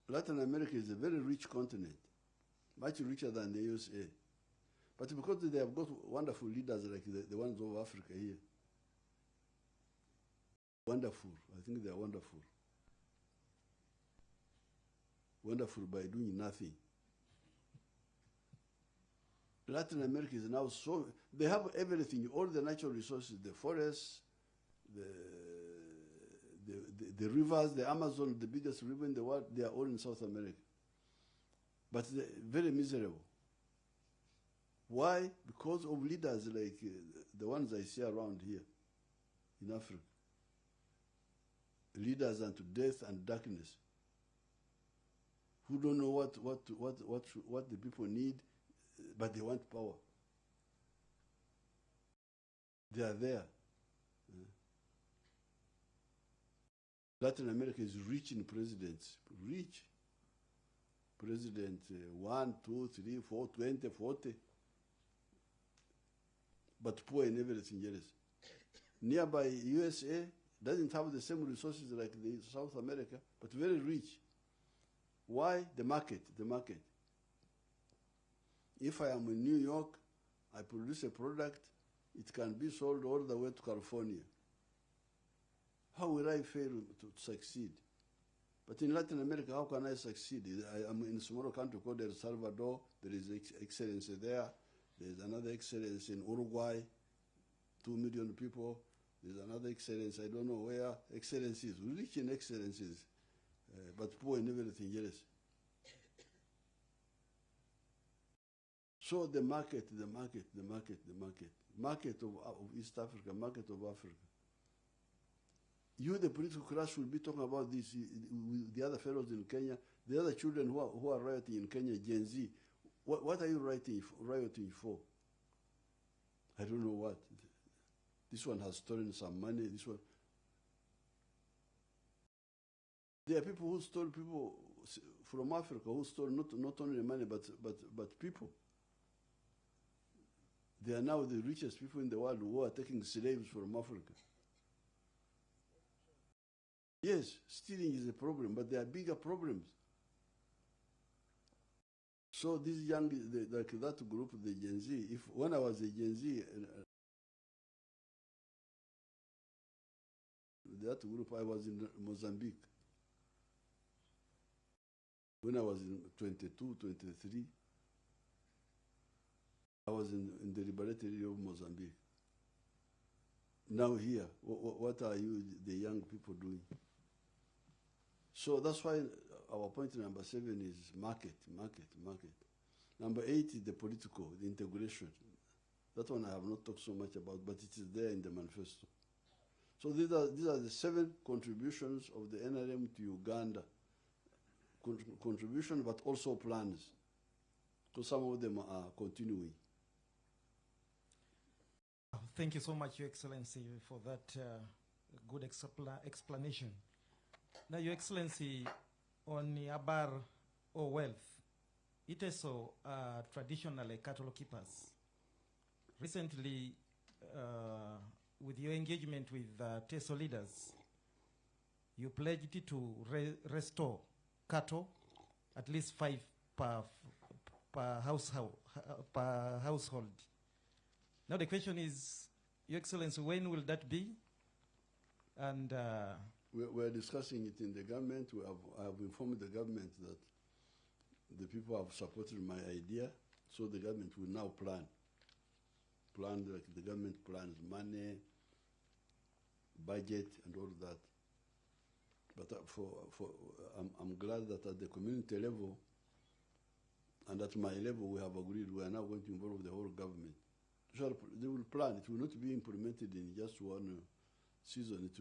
Latin America is a very rich continent, much richer than the USA. But because they have got wonderful leaders like the ones of Africa here, wonderful, I think they are wonderful. Wonderful by doing nothing. Latin America is now so, they have everything, all the natural resources, the forests, the rivers, the Amazon, the biggest river in the world, they are all in South America. But they're very miserable. Why? Because of leaders like the ones I see around here in Africa. Leaders unto death and darkness, who don't know what the people need, but they want power. They are there. Latin America is rich in presidents, rich. President 1, 2, 3, 4, 20, 40. But poor in everything else. Nearby USA doesn't have the same resources like the South America, but very rich. Why? The market, the market. If I am in New York, I produce a product, it can be sold all the way to California. How will I fail to succeed? But in Latin America, how can I succeed? I am in a small country called El Salvador. There is excellence there. There is another excellence in Uruguay, 2 million people. There's another excellence, I don't know where. Excellence is, rich in excellences, but poor in everything else. So the market. Market of East Africa, market of Africa. You, the political class, will be talking about this with the other fellows in Kenya, the other children who are rioting in Kenya, Gen Z. What are you rioting for? I don't know what. This one has stolen some money, this one. There are people who stole people from Africa, who stole not only money, but people. They are now the richest people in the world who are taking slaves from Africa. Yes, stealing is a problem, but there are bigger problems. So this young, like that group, the Gen Z, when I was a Gen Z, that group, I was in Mozambique. When I was in 22, 23, I was in the liberated area of Mozambique. Now here, what are you, the young people, doing? So that's why our point number 7 is market. Number 8 is the political, the integration. That one I have not talked so much about, but it is there in the manifesto. So these are the 7 contributions of the NRM to Uganda. Contribution, but also plans. So some of them are continuing. Thank you so much, Your Excellency, for that good explanation. Now, Your Excellency, on Abar or wealth, it is so traditionally cattle keepers. Recently, with your engagement with TESO leaders, you pledged to restore cattle, at least 5 per household. Now the question is, Your Excellency, when will that be? And we're discussing it in the government. I have informed the government that the people have supported my idea, so the government will now plan like the government plans money, budget, and all that. But I'm glad that at the community level and at my level we have agreed we are now going to involve the whole government. So they will plan. It will not be implemented in just one season. It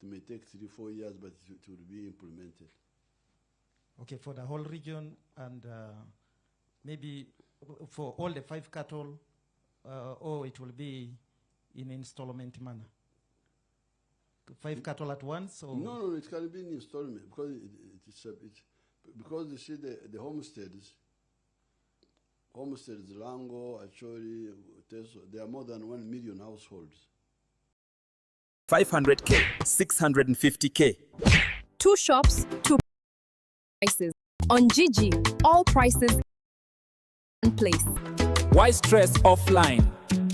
may take 3-4 years, but it will be implemented. Okay, for the whole region, and maybe for all the 5 cattle, or it will be in installment manner? 5 cattle at once? Or? No, it can be in installment, because because you see the homesteads, Lango, Acholi, Teso, there are more than 1 million households. 500K, 650K. 2 shops, 2 prices. On Gigi, all prices in place. Why stress offline?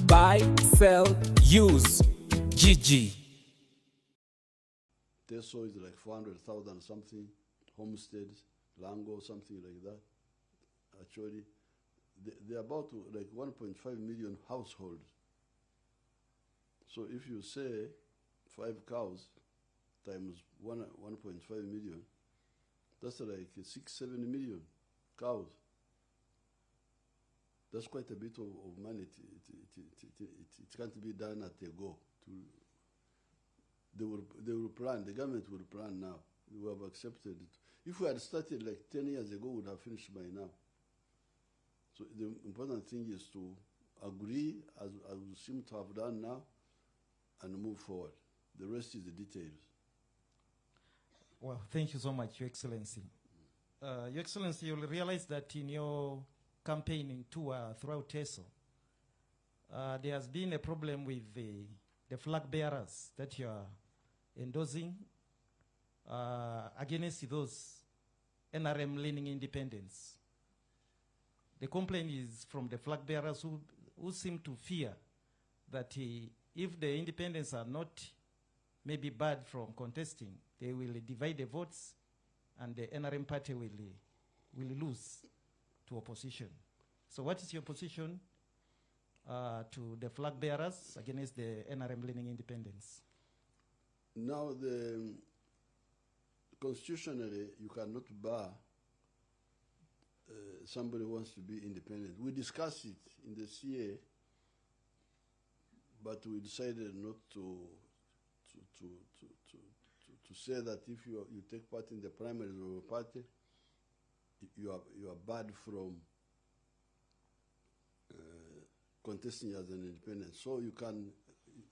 Buy, sell, use. Gigi. Teso is like 400,000 something, homesteads, Lango, something like that. Actually, they're about like 1.5 million households. So if you say 5 cows times 1.5 million, that's like 6-7 million cows. That's quite a bit of money. It can't be done at a go. They will plan, the government will plan now. We have accepted it. If we had started like 10 years ago, we would have finished by now. So the important thing is to agree, as we seem to have done now, and move forward. The rest is the details. Well, thank you so much, Your Excellency. Your Excellency, you'll realize that in your campaigning tour throughout Teso, there has been a problem with the flag bearers that you are endorsing against those NRM leaning independence. The complaint is from the flag bearers who seem to fear that if the independents are not maybe barred from contesting, they will divide the votes and the NRM party will lose to opposition. So what is your position to the flag bearers against the NRM leaning independence? Now, constitutionally, you cannot bar somebody who wants to be independent. We discussed it in the CA, but we decided not to say that if you take part in the primaries of a party, you are barred from contesting as an independent. So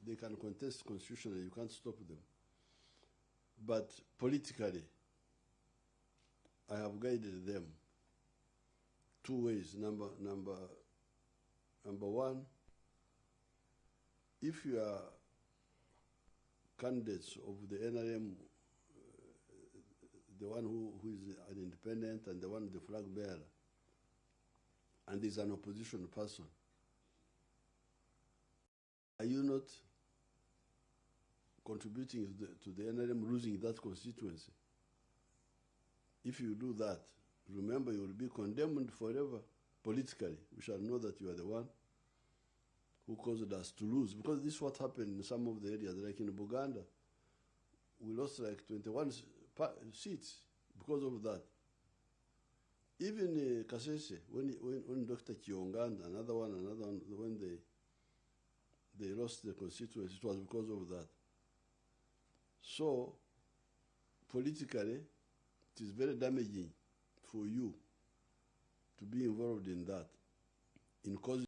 they can contest constitutionally. You can't stop them. But politically, I have guided them 2 ways. Number one, if you are candidates of the NRM, the one who is an independent and the one the flag bearer, and is an opposition person, are you not contributing to the NRM losing that constituency? If you do that, remember you will be condemned forever politically. We shall know that you are the one who caused us to lose, because this is what happened in some of the areas, like in Buganda. We lost like 21 seats because of that. Even Kasese, when Dr. Kionga and another one, when they lost the constituency, it was because of that. So, politically, it is very damaging for you to be involved in that, in causing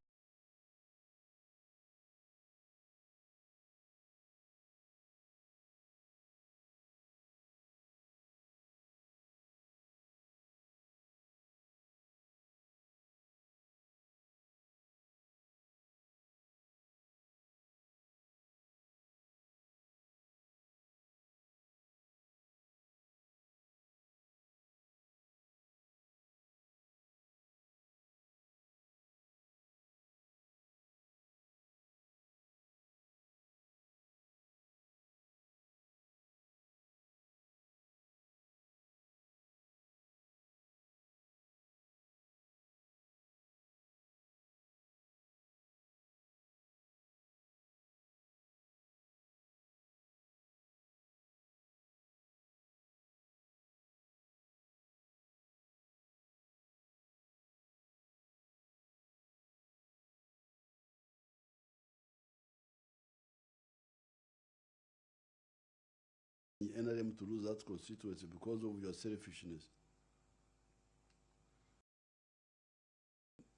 NRM to lose that constituency because of your selfishness.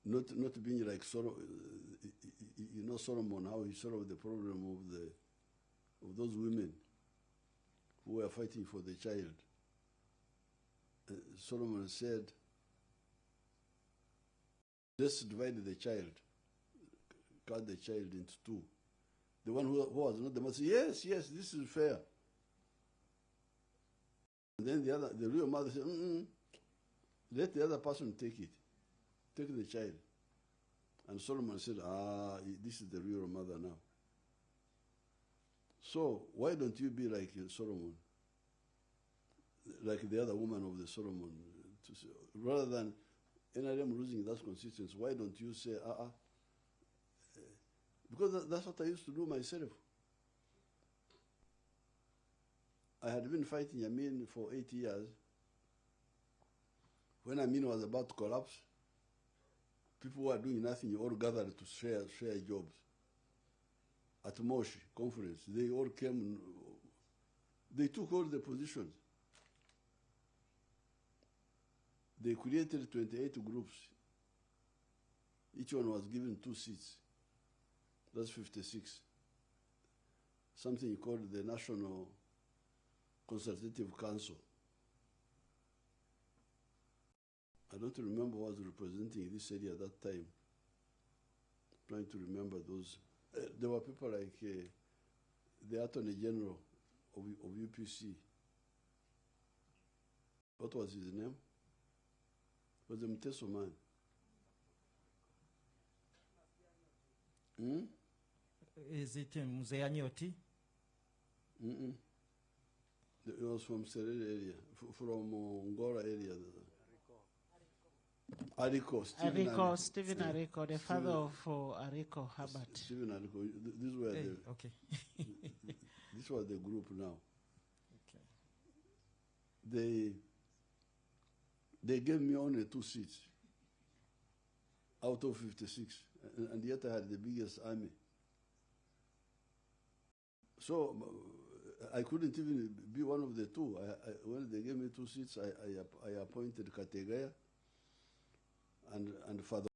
Not being like Solomon, how he solved the problem of those women who were fighting for the child. Solomon said, let's divide the child, cut the child into two. The one who was not the mother said, yes, this is fair. And then the real mother said, Let the other person take it. Take the child. And Solomon said, this is the real mother now. So why don't you be like Solomon? Like the other woman of the Solomon. Rather than NRM losing that consistency, why don't you say, because that's what I used to do myself. I had been fighting Amin for 8 years. When Amin was about to collapse, people who were doing nothing, you all gathered to share jobs. At Moshi conference, they all came, they took all the positions. They created 28 groups. Each one was given 2 seats. That's 56. Something called the National Consultative Council. I don't remember who was representing this area at that time. Trying to remember those. There were people like the Attorney General of UPC. What was his name? It was a Mteso man. Is it Museveni? It was from Serere area, from Ngora area. Ariko, Stephen Ariko, the father of Ariko Herbert. Stephen Ariko. These were Okay. This was the group now. Okay. They gave me only 2 seats out of 56, and yet I had the biggest army. So I couldn't even be one of the 2. When they gave me 2 seats, I appointed Kategaya and Father